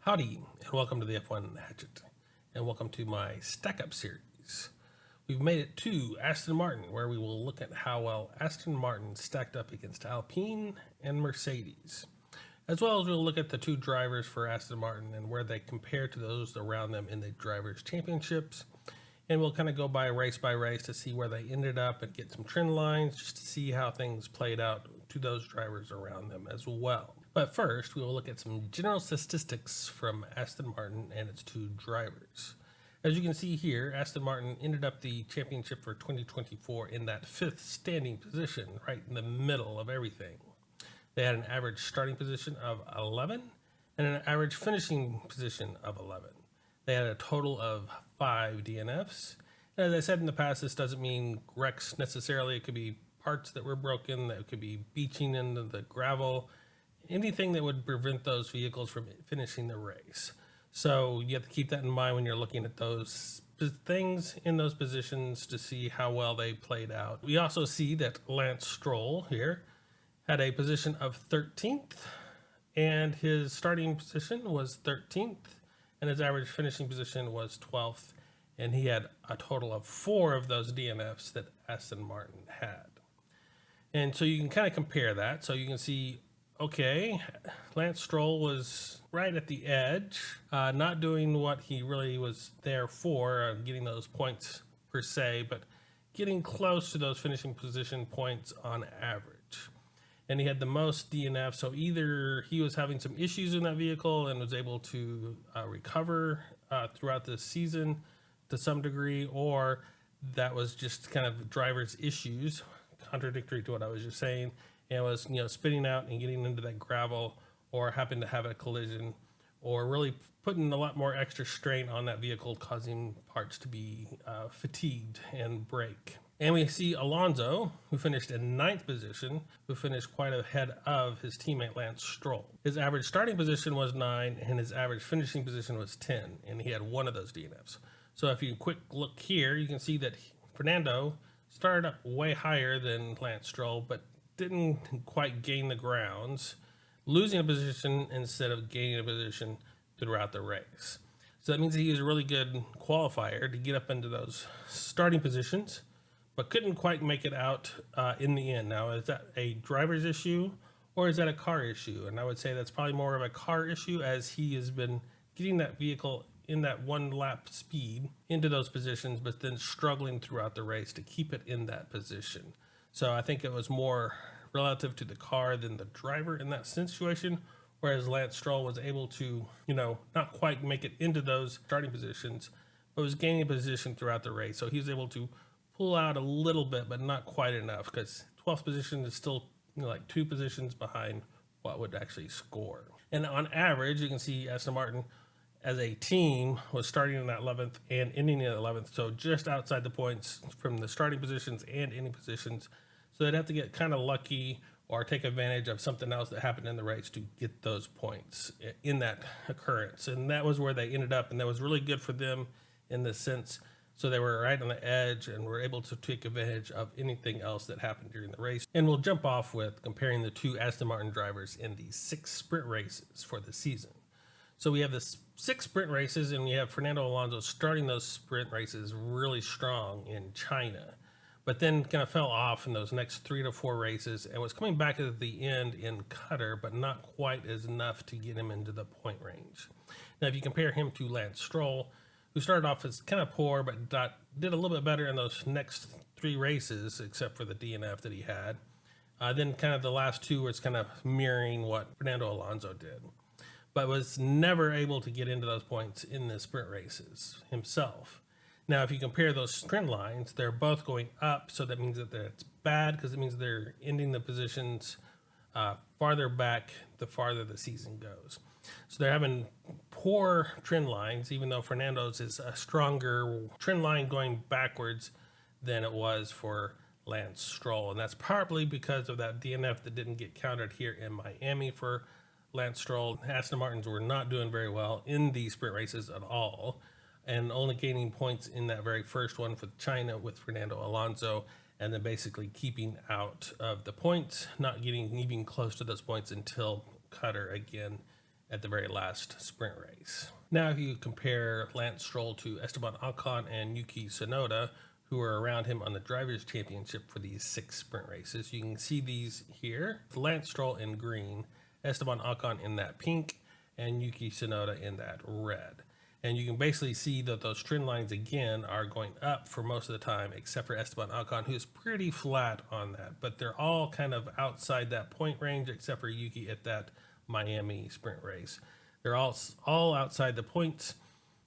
Howdy, and welcome to the F1 Hatchet, and welcome to my Stack Up series. We've made it to Aston Martin, where we will look at how well Aston Martin stacked up against Alpine and Mercedes, as well as we'll look at the two drivers for Aston Martin and where they compare to those around them in the Drivers' Championships. And we'll kind of go by race to see where they ended up and get some trend lines just to see how things played out to those drivers around them as well. But first, we will look at some general statistics from Aston Martin and its two drivers. As you can see here, Aston Martin ended up the championship for 2024 in that fifth standing position, right in the middle of everything. They had an average starting position of 11 and an average finishing position of 11. They had a total of 5 DNFs. And as I said in the past, this doesn't mean wrecks necessarily. It could be parts that were broken, that could be beaching into the gravel, anything that would prevent those vehicles from finishing the race. So you have to keep that in mind when you're looking at those things in those positions to see how well they played out. We also see that Lance Stroll here had a position of 13th, and his starting position was 13th, and his average finishing position was 12th, and he had a total of 4 of those DNFs that Aston Martin had. And so you can kind of compare that. So you can see, okay, Lance Stroll was right at the edge, not doing what he really was there for, getting those points per se, but getting close to those finishing position points on average. And he had the most DNF, so either he was having some issues in that vehicle and was able to recover throughout the season to some degree, or that was just kind of driver's issues, contradictory to what I was just saying, and was spinning out and getting into that gravel, or happened to have a collision, or really putting a lot more extra strain on that vehicle, causing parts to be fatigued and break. And we see Alonso, who finished in 9th position, who finished quite ahead of his teammate Lance Stroll. His average starting position was 9, and his average finishing position was 10, and he had 1 of those DNFs. So if you quick look here, you can see that Fernando started up way higher than Lance Stroll, but didn't quite gain the grounds, losing a position instead of gaining a position throughout the race. So that means that he was a really good qualifier to get up into those starting positions, but couldn't quite make it out in the end. Now, is that a driver's issue or is that a car issue? And I would say that's probably more of a car issue, as he has been getting that vehicle in that 1 lap speed into those positions, but then struggling throughout the race to keep it in that position. So I think it was more relative to the car than the driver in that situation, whereas Lance Stroll was able to, not quite make it into those starting positions, but was gaining a position throughout the race. So he was able to pull out a little bit, but not quite enough, because 12th position is still like 2 positions behind what would actually score. And on average, you can see Aston Martin as a team was starting in that 11th and ending in 11th, so just outside the points from the starting positions and ending positions. So they'd have to get kind of lucky or take advantage of something else that happened in the race to get those points in that occurrence. And that was where they ended up, and that was really good for them in the sense. So they were right on the edge and were able to take advantage of anything else that happened during the race. And we'll jump off with comparing the two Aston Martin drivers in the 6 sprint races for the season. So we have the 6 sprint races, and we have Fernando Alonso starting those sprint races really strong in China, but then kind of fell off in those next 3 to 4 races and was coming back at the end in Qatar, but not quite as enough to get him into the point range. Now, if you compare him to Lance Stroll, who started off as kind of poor, but did a little bit better in those next 3 races, except for the DNF that he had. Then kind of the last 2 was kind of mirroring what Fernando Alonso did, but was never able to get into those points in the sprint races himself. Now, if you compare those trend lines, they're both going up, so that means that it's bad, because it means they're ending the positions farther back the farther the season goes. So they're having poor trend lines, even though Fernando's is a stronger trend line going backwards than it was for Lance Stroll. And that's partly because of that DNF that didn't get counted here in Miami for Lance Stroll. Aston Martins were not doing very well in these sprint races at all, and only gaining points in that very first one for China with Fernando Alonso, and then basically keeping out of the points, not getting even close to those points until Qatar again at the very last sprint race. Now, if you compare Lance Stroll to Esteban Ocon and Yuki Tsunoda, who were around him on the Drivers' Championship for these 6 sprint races, you can see these here. Lance Stroll in green, Esteban Ocon in that pink, and Yuki Tsunoda in that red. And you can basically see that those trend lines again are going up for most of the time, except for Esteban Ocon, who's pretty flat on that. But they're all kind of outside that point range, except for Yuki at that Miami sprint race. They're all outside the points,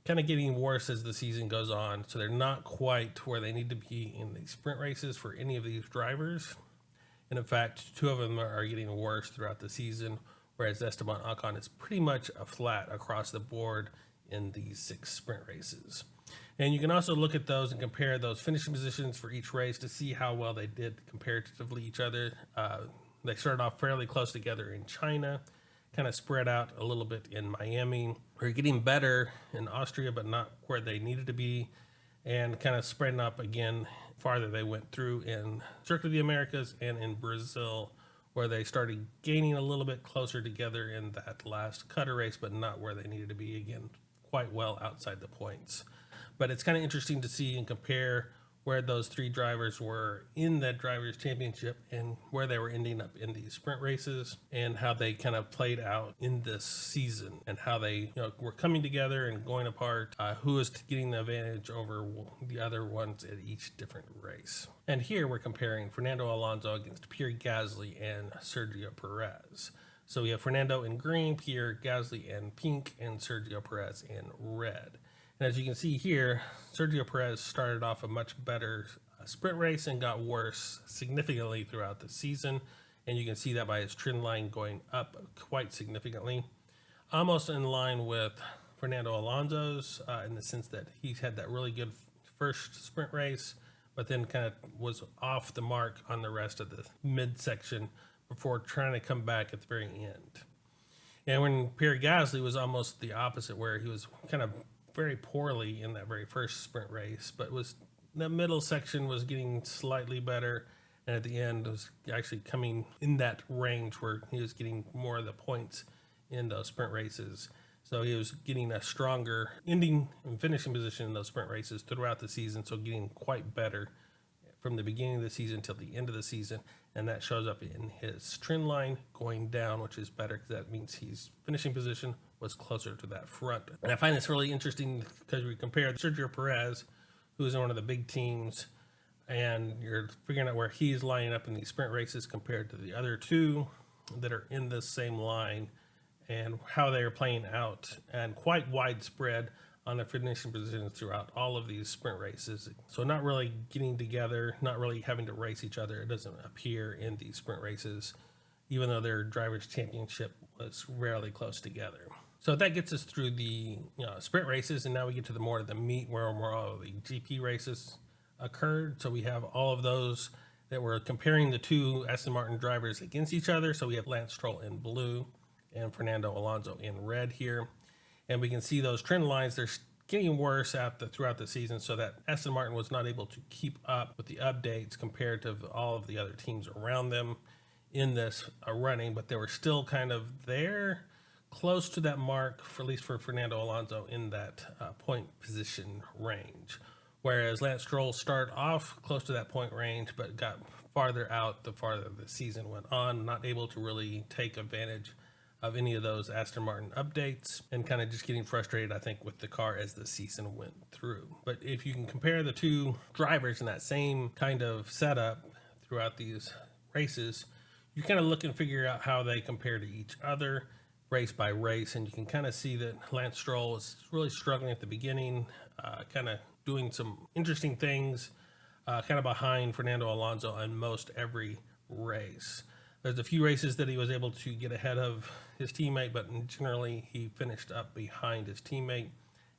kind of getting worse as the season goes on. So they're not quite where they need to be in the sprint races for any of these drivers. And in fact, 2 of them are getting worse throughout the season, whereas Esteban Ocon is pretty much a flat across the board in these 6 sprint races. And you can also look at those and compare those finishing positions for each race to see how well they did comparatively each other. They started off fairly close together in China, kind of spread out a little bit in Miami. They're getting better in Austria, but not where they needed to be, and kind of spreading up again farther they went through in Circuit of the Americas and in Brazil, where they started gaining a little bit closer together in that last Cutter race, but not where they needed to be, again, quite well outside the points. But it's kind of interesting to see and compare where those 3 drivers were in that Drivers' Championship and where they were ending up in these sprint races, and how they kind of played out in this season, and how they were coming together and going apart, who was getting the advantage over the other ones at each different race. And here we're comparing Fernando Alonso against Pierre Gasly and Sergio Perez. So we have Fernando in green, Pierre Gasly in pink, and Sergio Perez in red. And as you can see here, Sergio Perez started off a much better sprint race and got worse significantly throughout the season. And you can see that by his trend line going up quite significantly. Almost in line with Fernando Alonso's in the sense that he's had that really good first sprint race, but then kind of was off the mark on the rest of the midsection before trying to come back at the very end. And when Pierre Gasly was almost the opposite, where he was kind of very poorly in that very first sprint race, but was the middle section was getting slightly better, and at the end was actually coming in that range where he was getting more of the points in those sprint races. So he was getting a stronger ending and finishing position in those sprint races throughout the season, so getting quite better from the beginning of the season till the end of the season, and that shows up in his trend line going down, which is better because that means his finishing position was closer to that front. And I find this really interesting because we compare Sergio Perez, who is in one of the big teams, and you're figuring out where he's lining up in these sprint races compared to the other 2 that are in this same line, and how they are playing out, and quite widespread on their finishing positions throughout all of these sprint races. So not really getting together, not really having to race each other. It doesn't appear in these sprint races, even though their Drivers' Championship was rarely close together. So that gets us through the sprint races, and now we get to the more of the meat where more of the GP races occurred. So we have all of those that were comparing the 2 Aston Martin drivers against each other. So we have Lance Stroll in blue and Fernando Alonso in red here. And we can see those trend lines, they're getting worse throughout the season, so that Aston Martin was not able to keep up with the updates compared to all of the other teams around them in this running, but they were still kind of there, close to that mark, for at least for Fernando Alonso in that point position range. Whereas Lance Stroll started off close to that point range, but got farther out the farther the season went on, not able to really take advantage of any of those Aston Martin updates, and kind of just getting frustrated, I think, with the car as the season went through. But if you can compare the 2 drivers in that same kind of setup throughout these races, you kind of look and figure out how they compare to each other race by race, and you can kind of see that Lance Stroll was really struggling at the beginning, kind of doing some interesting things, kind of behind Fernando Alonso on most every race. There's a few races that he was able to get ahead of his teammate, but generally he finished up behind his teammate,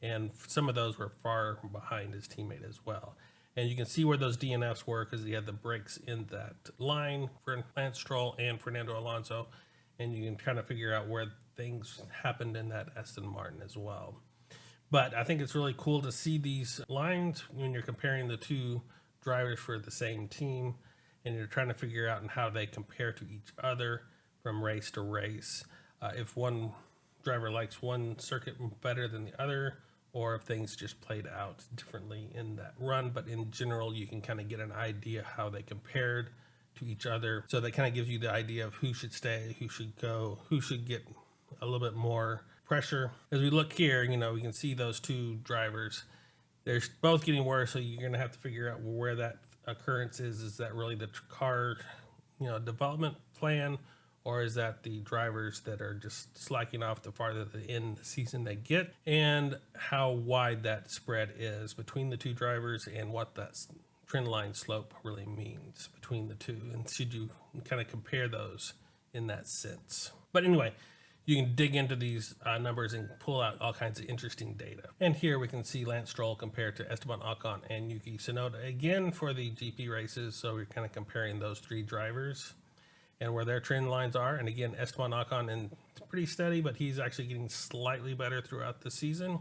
and some of those were far behind his teammate as well. And you can see where those DNFs were because he had the brakes in that line for Lance Stroll and Fernando Alonso, and you can kind of figure out where things happened in that Aston Martin as well. But I think it's really cool to see these lines when you're comparing the 2 drivers for the same team, and you're trying to figure out how they compare to each other from race to race. If one driver likes one circuit better than the other, or if things just played out differently in that run. But in general, you can kind of get an idea how they compared to each other. So that kind of gives you the idea of who should stay, who should go, who should get a little bit more pressure. As we look here, you know, we can see those two drivers. They're both getting worse, so you're going to have to figure out where that occurrence is. Is that really the car, you know, development plan, or is that the drivers that are just slacking off the farther the end the season they get, and how wide that spread is between the two drivers and what that trend line slope really means between the two, and should you kind of compare those in that sense. But anyway, you can dig into these numbers and pull out all kinds of interesting data. And here we can see Lance Stroll compared to Esteban Ocon and Yuki Tsunoda again for the GP races. So we're kind of comparing those three drivers and where their trend lines are. And again, Esteban Ocon is pretty steady, but he's actually getting slightly better throughout the season,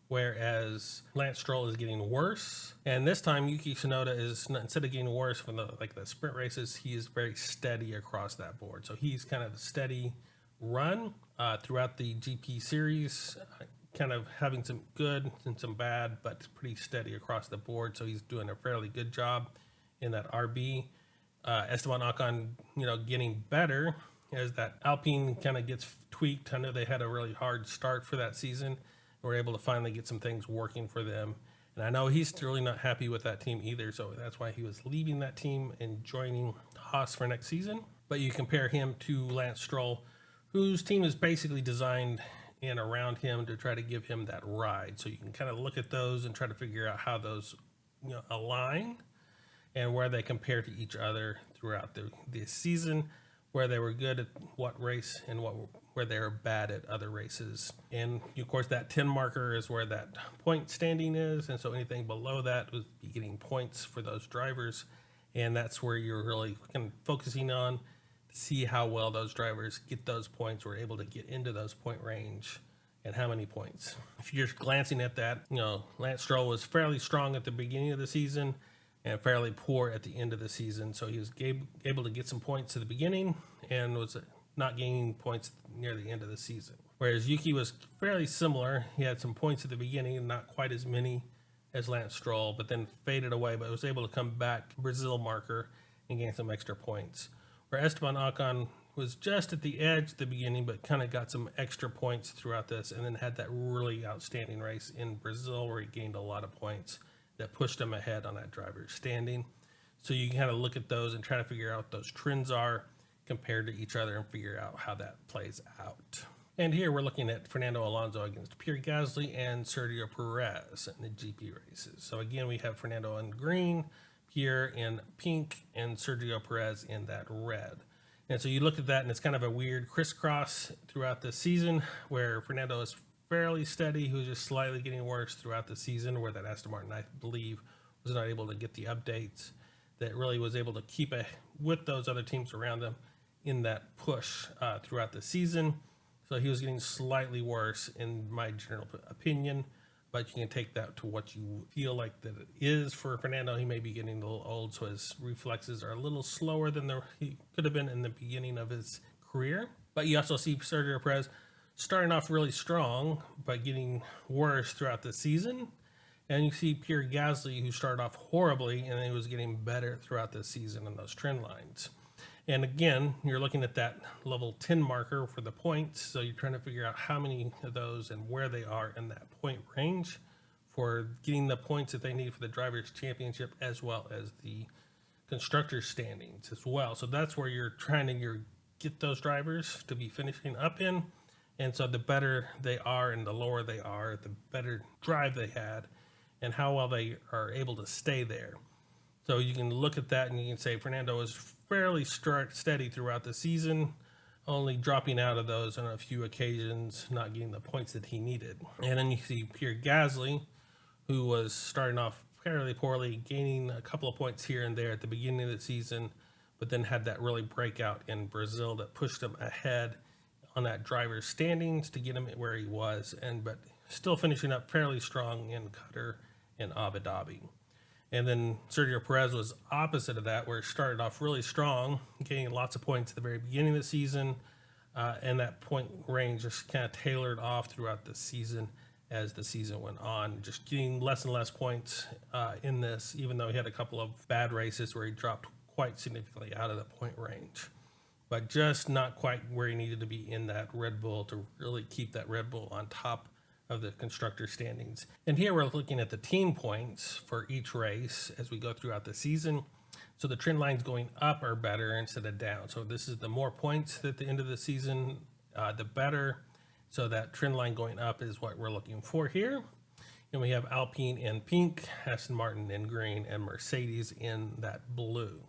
whereas Lance Stroll is getting worse. And this time Yuki Tsunoda is, instead of getting worse from the sprint races, he is very steady across that board. So he's kind of a steady run throughout the GP series, kind of having some good and some bad, but pretty steady across the board. So he's doing a fairly good job in that RB. Esteban Ocon, you know, getting better as that Alpine kind of gets tweaked. I know they had a really hard start for that season. We're able to finally get some things working for them. And I know he's really not happy with that team either. So that's why he was leaving that team and joining Haas for next season. But you compare him to Lance Stroll, whose team is basically designed in around him to try to give him that ride. So you can kind of look at those and try to figure out how those, you know, align and where they compare to each other throughout the season, where they were good at what race and where they were bad at other races. And of course that 10 marker is where that point standing is. And so anything below that would be getting points for those drivers. And that's where you're really kind of focusing on, see how well those drivers get those points, or able to get into those point range, and how many points. If you're glancing at that, you know, Lance Stroll was fairly strong at the beginning of the season and fairly poor at the end of the season. So he was able to get some points at the beginning and was not gaining points near the end of the season. Whereas Yuki was fairly similar. He had some points at the beginning and not quite as many as Lance Stroll, but then faded away, but was able to come back Brazil marker and gain some extra points. Where Esteban Ocon was just at the edge at the beginning, but kind of got some extra points throughout this, and then had that really outstanding race in Brazil where he gained a lot of points that pushed him ahead on that driver's standing. So you can kind of look at those and try to figure out what those trends are compared to each other and figure out how that plays out. And here we're looking at Fernando Alonso against Pierre Gasly and Sergio Perez in the GP races. So again, we have Fernando in green, Pierre in pink, and Sergio Perez in that red. And so you look at that, and it's kind of a weird crisscross throughout the season, where Fernando is fairly steady, who's just slightly getting worse throughout the season, where that Aston Martin, I believe, was not able to get the updates that really was able to keep with those other teams around them in that push throughout the season. So he was getting slightly worse in my general opinion, but you can take that to what you feel like that it is. For Fernando, he may be getting a little old, so his reflexes are a little slower than he could have been in the beginning of his career. But you also see Sergio Perez starting off really strong, but getting worse throughout the season. And you see Pierre Gasly, who started off horribly, and he was getting better throughout the season on those trend lines. And again, you're looking at that level 10 marker for the points. So you're trying to figure out how many of those and where they are in that point range for getting the points that they need for the Drivers' Championship, as well as the constructors' standings as well. So that's where you're trying to get those drivers to be finishing up in. And so the better they are and the lower they are, the better drive they had and how well they are able to stay there. So you can look at that and you can say Fernando was fairly steady throughout the season, only dropping out of those on a few occasions, not getting the points that he needed. And then you see Pierre Gasly, who was starting off fairly poorly, gaining a couple of points here and there at the beginning of the season, but then had that really breakout in Brazil that pushed him ahead on that driver's standings to get him where he was, but still finishing up fairly strong in Qatar and Abu Dhabi. And then Sergio Perez was opposite of that, where he started off really strong, gaining lots of points at the very beginning of the season, and that point range just kind of tailored off throughout the season as the season went on, just getting less and less points in this, even though he had a couple of bad races where he dropped quite significantly out of the point range, but just not quite where he needed to be in that Red Bull to really keep that Red Bull on top of the constructor standings. And here we're looking at the team points for each race as we go throughout the season. So the trend lines going up are better instead of down. So this is the more points at the end of the season, the better. So that trend line going up is what we're looking for here. And we have Alpine in pink, Aston Martin in green, and Mercedes in that blue.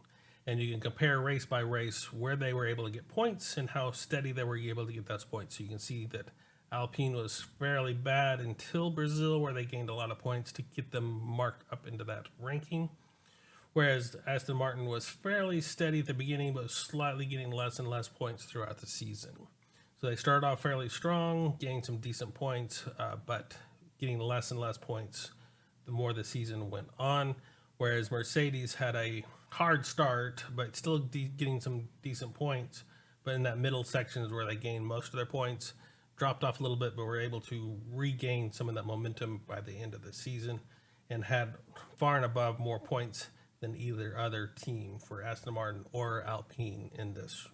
And you can compare race by race where they were able to get points and how steady they were able to get those points. So you can see that Alpine was fairly bad until Brazil, where they gained a lot of points to get them marked up into that ranking. Whereas Aston Martin was fairly steady at the beginning, but slightly getting less and less points throughout the season. So they started off fairly strong, gained some decent points, but getting less and less points the more the season went on. Whereas Mercedes had a hard start, but still getting some decent points. But in that middle section is where they gained most of their points, dropped off a little bit, but were able to regain some of that momentum by the end of the season and had far and above more points than either other team for Aston Martin or Alpine in this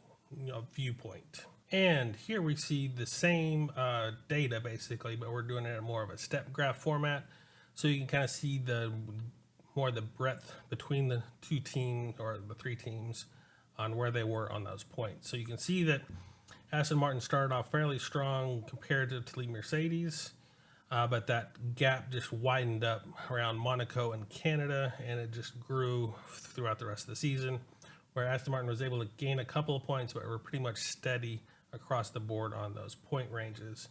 viewpoint. And here we see the same data basically, but we're doing it in more of a step graph format. So you can kind of see the breadth between the two teams or the three teams on where they were on those points. So you can see that Aston Martin started off fairly strong comparatively to Mercedes, but that gap just widened up around Monaco and Canada, and it just grew throughout the rest of the season, where Aston Martin was able to gain a couple of points, but were pretty much steady across the board on those point ranges.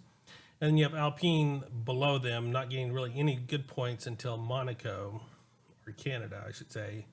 And then you have Alpine below them, not gaining really any good points until Monaco, or Canada, I should say,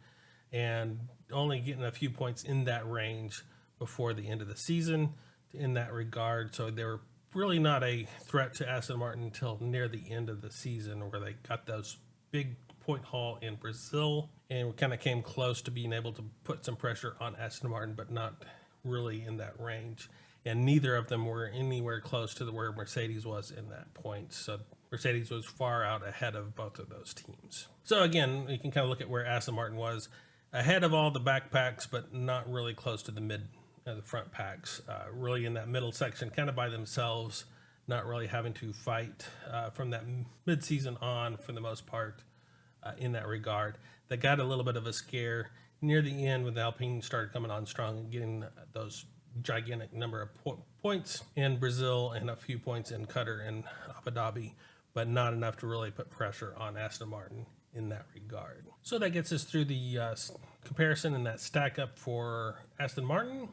and only getting a few points in that range before the end of the season in that regard. So they were really not a threat to Aston Martin until near the end of the season, where they got those big point haul in Brazil and kind of came close to being able to put some pressure on Aston Martin, but not really in that range. And neither of them were anywhere close to where Mercedes was in that point. So Mercedes was far out ahead of both of those teams. So again, you can kind of look at where Aston Martin was ahead of all the backpacks, but not really close to the front packs, really in that middle section, kind of by themselves, not really having to fight from that mid-season on for the most part in that regard. They got a little bit of a scare near the end when the Alpine started coming on strong and getting those gigantic number of points in Brazil and a few points in Qatar and Abu Dhabi, but not enough to really put pressure on Aston Martin in that regard. So that gets us through the comparison and that stack up for Aston Martin.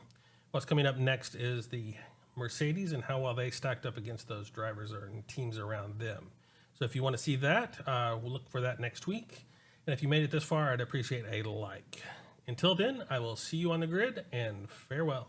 What's coming up next is the Mercedes and how well they stacked up against those drivers or teams around them. So if you want to see that, we'll look for that next week. And if you made it this far, I'd appreciate a like. Until then, I will see you on the grid, and farewell.